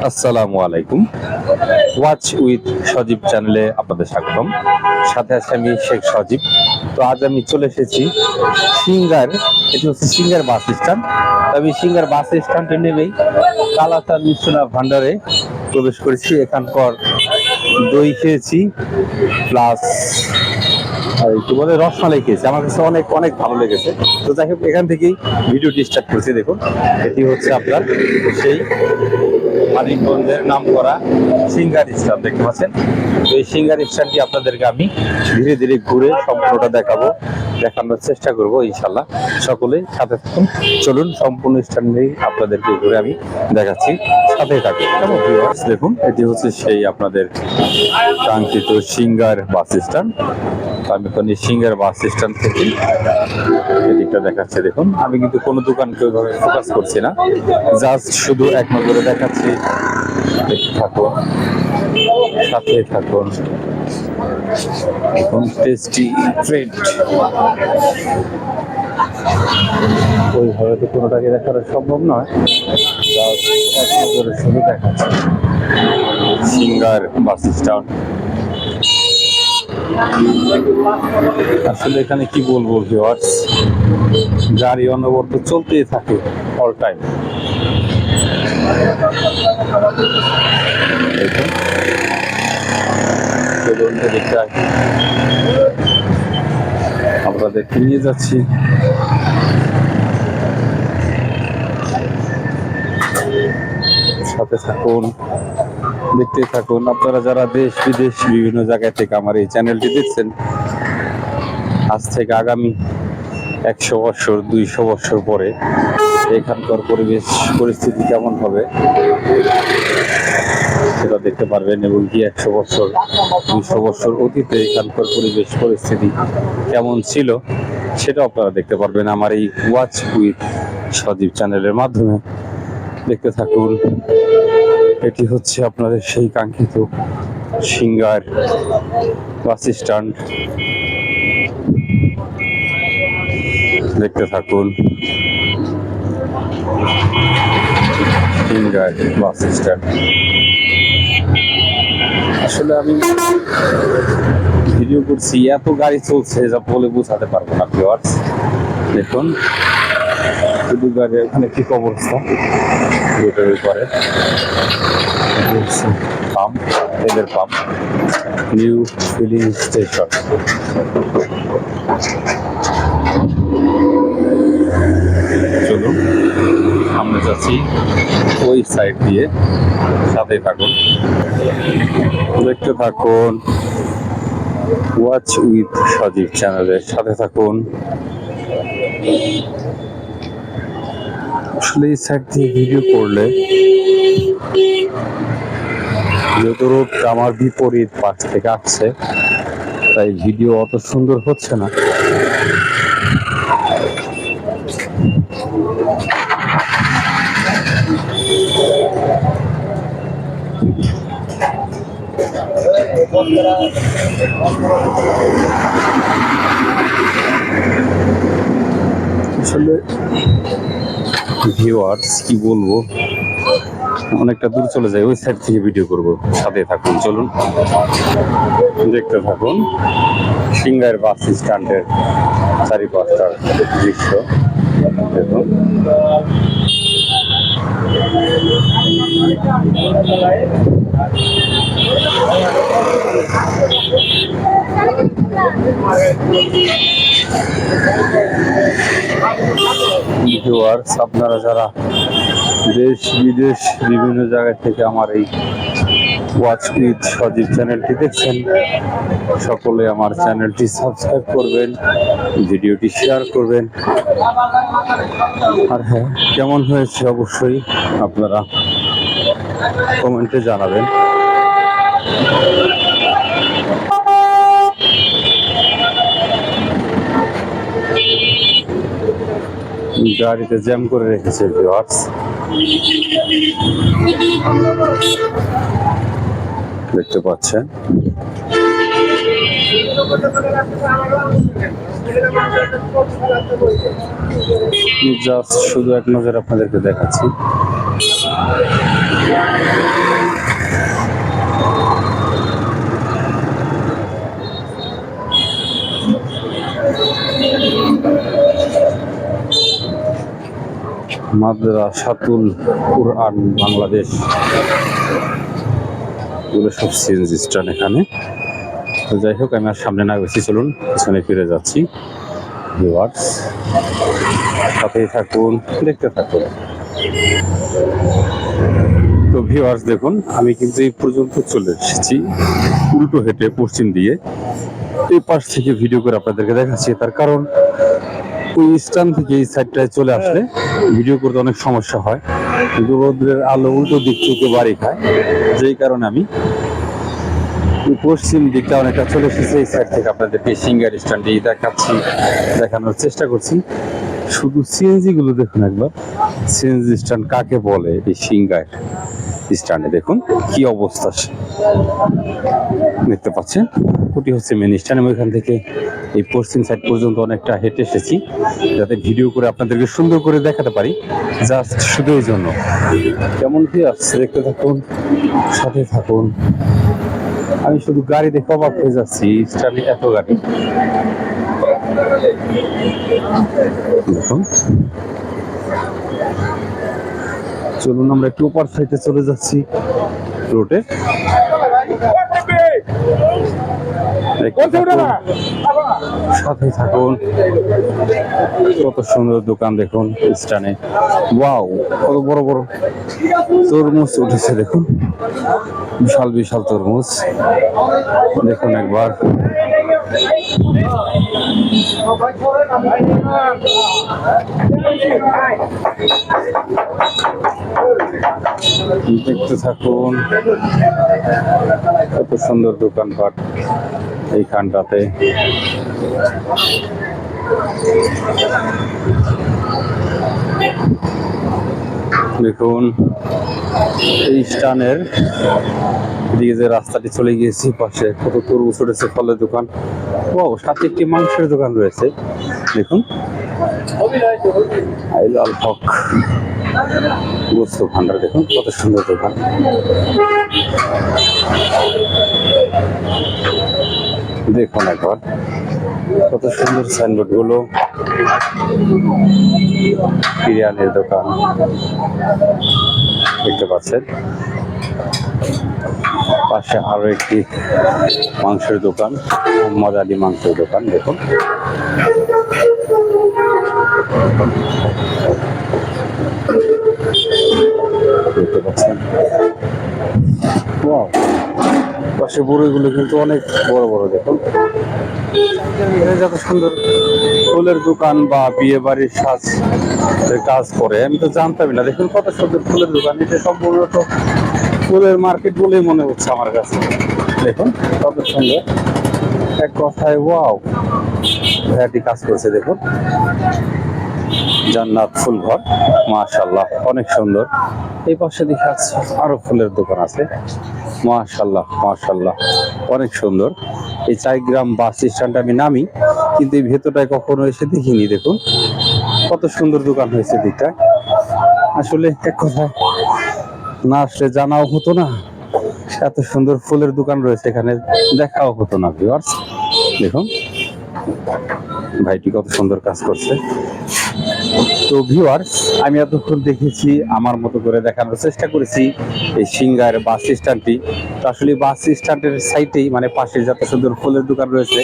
আসসালামু আলাইকুম। Watch with সজীব চ্যানেলে আপনাদের স্বাগতম। সাথে আছে আমি শেখ সজীব। তো আজ আমি চলে এসেছি সিঙ্গার, এটি হচ্ছে সিঙ্গার বাস স্ট্যান্ড। আমি সিঙ্গার বাস স্ট্যান্ডে নেমেই কালাচাঁদ মিষ্টান্ন ভান্ডারে প্রবেশ করেছি। এখানকার দই খেয়েছি, প্লাস আর কি বলে রসমালাই খেয়েছি। আমার কাছে অনেক অনেক ভালো লেগেছে। তো যাই হোক, এখান থেকেই ভিডিওটি স্টার্ট করছি। দেখুন, এটি হচ্ছে আপনার সেই মানিকগঞ্জের নাম করা সিঙ্গার স্ট্যান্ড, দেখতে পাচ্ছেন। তো এই সিঙ্গার স্ট্যান্ডটি আপনাদেরকে আমি ধীরে ধীরে ঘুরে সম্পূর্ণটা দেখানোর চেষ্টা করব ইনশাল্লাহ। সকলে সাথে থাকুন। চলুন, সম্পূর্ণ স্ট্যান্ডেই আপনাদেরকে ঘুরে আমি দেখাচ্ছি, সাথে থাকুন। দেখুন, এটি হচ্ছে সেই আপনাদের কাঙ্ক্ষিত সিঙ্গার বাস স্ট্যান্ড। আমি এখন এই সিঙ্গার বাস স্ট্যান্ড থেকে এদিকটা দেখাচ্ছি। দেখুন, আমি কিন্তু কোনো দোকানকে ওইভাবে ফোকাস করছি না, জাস্ট শুধু এক নজরে দেখাচ্ছি। দেখতে থাকুন, সাথে থাকুন। এখন টেস্টি ট্রিট, ওইভাবে তো কোনোটাকে দেখানো সম্ভব নয়, জাস্ট এক নজরে শুধু দেখাচ্ছি সিঙ্গার বাস স্ট্যান্ড। আসলে এখানে কি বলবো ভিউয়ার্স, গাড়ি অনবরত চলতেই থাকে, অল টাইম। আমরা দেখে নিয়ে যাচ্ছি। সাথে থাকুন, দেখতে থাকুন। আপনারা যারা দেশ বিদেশ বিভিন্ন জায়গায় থেকে আমার এই চ্যানেলটি দেখছেন, আজ থেকে আগামী 100 বছর 200 বছর পরে এখানকার পরিস্থিতি কেমন হবে সেটা দেখতে পারবেন, এবং কি 100 বছর 200 বছর অতীতে এখানকার পরিবেশ পরিস্থিতি কেমন ছিল সেটাও আপনারা দেখতে পারবেন আমার এই ওয়াচ উইথ সজীব চ্যানেলের মাধ্যমে। দেখতে থাকুন। এটি হচ্ছে আপনাদের সেই কাঙ্ক্ষিত সিঙ্গার বাস স্ট্যান্ড। দেখতে থাকুন, সিঙ্গার বাস স্ট্যান্ড। আসলে আমি ভিডিও করছি, এত গাড়ি চলছে যা বলে বোঝাতে পারবো না ভিউয়ার্স। দেখুন, শুধু গাড়ি, এখানে কি অবস্থা রোডের উপরে। পাম্প, তেলের পাম্প, নিউ ফিলিং স্টেশন। চলুন, সামনে যাচ্ছি ওই সাইড দিয়ে, সাথে থাকুন, দেখতে থাকুন। ওয়াচ উইথ সজীব চ্যানেলের সাথে থাকুন। আসলে এই সাইড দিয়ে ভিডিও করলে, যেহেতু রোডটা আমার বিপরীত পাশ থেকে আসছে, তাই ভিডিও অত সুন্দর হচ্ছে না। আসলে ভিউয়ার্স কি বলবো, অনেকটা দূর চলে যায়, ওই সাইড থেকে ভিডিও করব। সাথে থাকুন, চলুন, দেখতে থাকুন সিঙ্গার বাস স্ট্যান্ডের চারিপাশটার দৃশ্য। দেখুন, আপনারা যারা দেশ বিদেশ বিভিন্ন জায়গা থেকে আমার এই ওয়াচ উইথ সজীব চ্যানেলটি দেখছেন, সকলে আমার চ্যানেলটি সাবস্ক্রাইব করবেন, ভিডিওটি শেয়ার করবেন। আর হ্যাঁ, কেমন হয়েছে অবশ্যই আপনারা কমেন্টে জানাবেন। গাড়িতে জ্যাম করে রেখেছে ভিউয়ার্স, দেখতে পাচ্ছেন। জাস্ট শুধু এক নজর আপনাদেরকে দেখাচ্ছি। মাদ্রাসাতুল কুরআন বাংলাদেশ, এগুলো সব সিএনজি স্ট্যান্ড এখানে। তো যাই হোক, আমি আর সামনে না বেশি, চলুন পিছনে ফিরে যাচ্ছি। ভিউয়ার্স, সাথেই থাকুন, দেখতে থাকুন। তো ভিউয়ার্স দেখুন, আমি কিন্তু এই পর্যন্ত চলে এসেছি উল্টো হেঁটে পশ্চিম দিয়ে। এই পাশ থেকে ভিডিও করে আপনাদেরকে দেখাচ্ছি, তার কারণ ওই স্ট্যান্ড থেকে এই সাইডটায় চলে আসলে ভিডিও করতে অনেক সমস্যা হয়, কিন্তু রোদ্রের আলো উল্টো দিক থেকে বাড়ি খায়, যেই কারণে আমি পশ্চিম দিকটা অনেকটা চলে এসেছে। এই সাইড থেকে আপনাদেরকে সিঙ্গার স্ট্যান্ডে দেখানোর চেষ্টা করছি। শুধু সিএনজি গুলো দেখুন একবার, সিএনজি স্ট্যান্ড কাকে বলে। এই সিঙ্গার স্ট্যান্ডে দেখুন কি অবস্থা দেখতে পাচ্ছেন। ওটি হচ্ছে মেন স্ট্যান্ড। আমি এখান থেকে এই পশ্চিম সাইড পর্যন্ত অনেকটা হেঁটে এসেছি, যাতে ভিডিও করে আপনাদেরকে সুন্দর করে দেখাতে পারি, জাস্ট শুধু এই জন্য। কেমন কি আসছে দেখতে থাকুন, সাথে থাকুন। আমি শুধু গাড়ি দেখে অবাক হয়ে যাচ্ছি, স্ট্যান্ডে এত গাড়ি। দেখুন, চলুন আমরা একটু ওপার সাইডে চলে যাচ্ছি রোডে। সাথে থাকুন, কত সুন্দর দোকান দেখুন স্ট্যান্ডে। ওয়াও, কত বড় বড় তরমুজ উঠেছে দেখুন, বিশাল বিশাল তরমুজ দেখুন একবার। দেখতে থাকুন, কত সুন্দর দোকানপাট এইখানটাতে। দেখুন এই স্থানের দিকে যে রাস্তাটি চলে গিয়েছি, পাশে কত তরমুজ উঠেছে, ফলের দোকান। ও, সাথে একটি মাংসের দোকান রয়েছে দেখুন, আল হক গোস্ত ভান্ডার। দেখুন কত সুন্দর দোকান। দেখুন একবার কত সুন্দর সাইনবোর্ড গুলো। বিরিয়ানির দোকান দেখতে পাচ্ছেন, পাশে আরো একটি মাংসের দোকান, মজালি মাংসের দোকান। দেখুন দেখতে পাচ্ছেন, পাশে বড়গুলো কিন্তু অনেক বড় বড়। দেখুন যত সুন্দর ফুলের দোকান বা বিয়ে বাড়ির কাজ করে, আমি তো জানতামই না। দেখুন কত সুন্দর ফুলের দোকান, এটা সম্পূর্ণ তো ফুলের মার্কেট বলেই মনে হচ্ছে আমার কাছে। দেখুন কত সুন্দর, এক কথায় ওয়াও, ভ্যারাইটি কাজ করছে। দেখুন জান্নাত ফুল ঘর, মাশাআল্লাহ অনেক সুন্দর। এই পাশে দেখে আছে আরো ফুলের দোকান আছে, মাশাআল্লাহ মাশাআল্লাহ অনেক সুন্দর। এই চাইগ্রাম বাস স্ট্যান্ডে আমি নামি, কিন্তু এই ভেতরটায় কখনো এসে দেখিনি। দেখুন কত সুন্দর দোকান হয়েছে দিকটা। আসলে এক কথায় না আসলে জানাও হতো না, এত সুন্দর ফুলের দোকান রয়েছে এখানে, দেখাও হতো না। ভিউয়ার্স দেখুন ভাইটি কত সুন্দর কাজ করছে। তো ভিউয়ার্স, আমি এতক্ষণ দেখেছি, আমার মতো করে দেখানোর চেষ্টা করেছি এই সিঙ্গার বাস স্ট্যান্ডটি। তো আসলে বাস স্ট্যান্ডের সাইডেই মানে পাশে যত সুন্দর ফুলের দোকান রয়েছে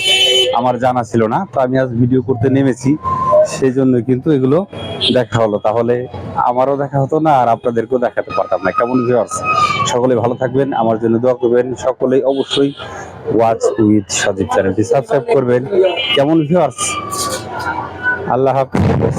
আমার জানা ছিল না। তো আমি আজ ভিডিও করতে নেমেছি, সেই জন্য কিন্তু এগুলো দেখা হলো। তাহলে আমারও দেখা হতো না আর আপনাদেরকেও দেখাতে পারতাম না। কেমন ভিউয়ার্স, সকলে ভালো থাকবেন, আমার জন্য দোয়া করবেন। সকলেই অবশ্যই ওয়াচ উইথ সজীব চ্যানেলটি সাবস্ক্রাইব করবেন। কেমন ভিউয়ার্স, আল্লাহ হাফেজ।